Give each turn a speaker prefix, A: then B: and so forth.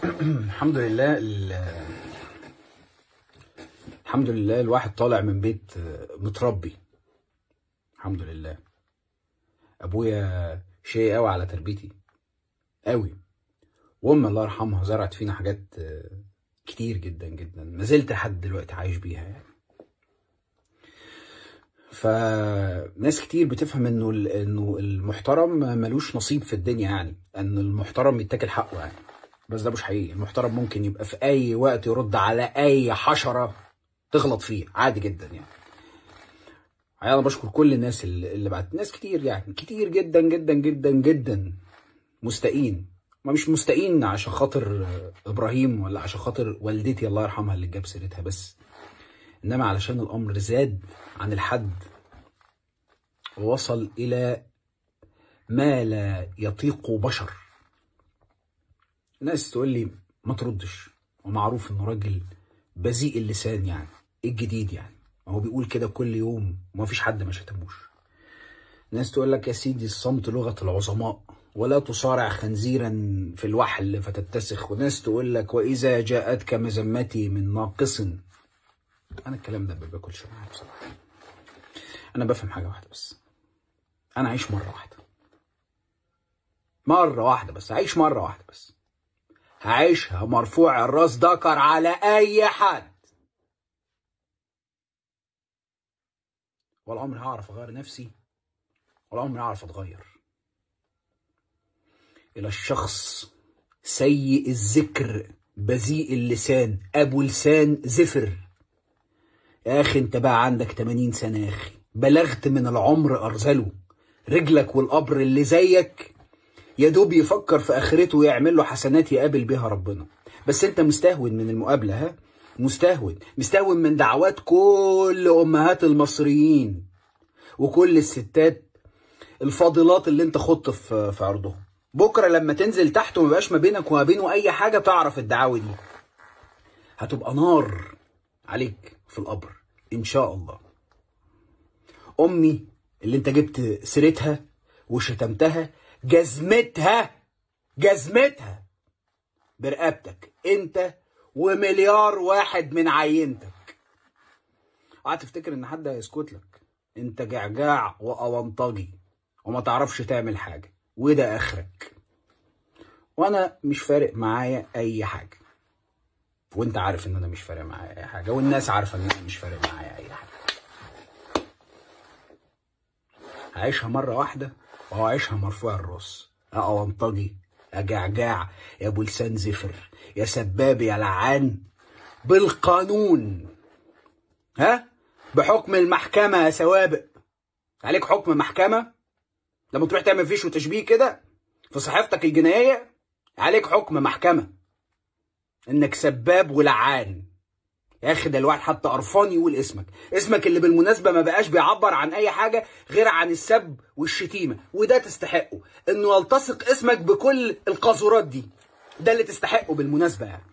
A: الحمد لله الحمد لله الواحد طالع من بيت متربي. الحمد لله. ابويا شيء قوي على تربيتي قوي، وامي الله يرحمها زرعت فينا حاجات كتير جدا جدا ما زلت لحد دلوقتي عايش بيها يعني. فناس كتير بتفهم انه المحترم ملوش نصيب في الدنيا، يعني ان المحترم يتاكل حقه يعني. بس ده مش حقيقي. المحترم ممكن يبقى في اي وقت يرد على اي حشرة تغلط فيه عادي جدا يعني. انا بشكر كل الناس اللي بعت، ناس كتير يعني، كتير جدا جدا جدا جدا مستائين. ما مش مستائين عشان خاطر ابراهيم ولا عشان خاطر والدتي الله يرحمها اللي جاب سيرتها بس، انما علشان الامر زاد عن الحد ووصل الى ما لا يطيق بشر. ناس تقول لي ما تردش، ومعروف انه راجل بذيء اللسان يعني. ايه الجديد يعني؟ هو بيقول كده كل يوم وما فيش حد ما شتموش. ناس تقول لك يا سيدي الصمت لغة العظماء ولا تصارع خنزيرا في الوحل فتتسخ. وناس تقول لك واذا جاءتك مذمتي من ناقص. انا الكلام ده ما باكلش معايا بصراحه. انا بفهم حاجه واحده بس، انا عايش مره واحده، مره واحده بس، عايش مره واحده بس، هعيشها مرفوع الراس دكر على اي حد. ولا عمري هعرف اغير نفسي، ولا عمري هعرف اتغير. الى الشخص سيء الذكر بذيء اللسان ابو لسان زفر. يا اخي انت بقى عندك 80 سنه يا اخي، بلغت من العمر ارذله. رجلك والقبر اللي زيك يا دوب يفكر في اخرته ويعمل له حسنات يقابل بيها ربنا. بس انت مستهون من المقابله، ها؟ مستهون من دعوات كل امهات المصريين وكل الستات الفاضلات اللي انت خضت في عرضهم. بكره لما تنزل تحت وما بقاش ما بينك وما بينه اي حاجه، تعرف الدعاوي دي هتبقى نار عليك في القبر ان شاء الله. امي اللي انت جبت سيرتها وشتمتها، جزمتها برقبتك انت ومليار واحد من عينتك. قعدت تفتكر ان حد هيسكت لك؟ انت جعجاع واونطجي وما تعرفش تعمل حاجه، وده اخرك. وانا مش فارق معايا اي حاجه، وانت عارف ان انا مش فارق معايا اي حاجه، والناس عارفه ان انا مش فارق معايا اي حاجه. هعيشها مره واحده وهعيشها مرفوع الراس. يا اونطجي، يا جعجاع، يا ابو لسان زفر، يا سباب، يا لعان، بالقانون، ها؟ بحكم المحكمه يا سوابق. عليك حكم محكمه لما تروح تعمل فيش وتشبيه كده في صحيفتك الجنائيه، عليك حكم محكمه انك سباب ولعان. يا اخي ده الواحد حتى قرفان يقول اسمك اللي بالمناسبه ما بقاش بيعبر عن اي حاجه غير عن السب والشتيمه، وده تستحقه انه يلتصق اسمك بكل القاذورات دي. ده اللي تستحقه بالمناسبه يعني.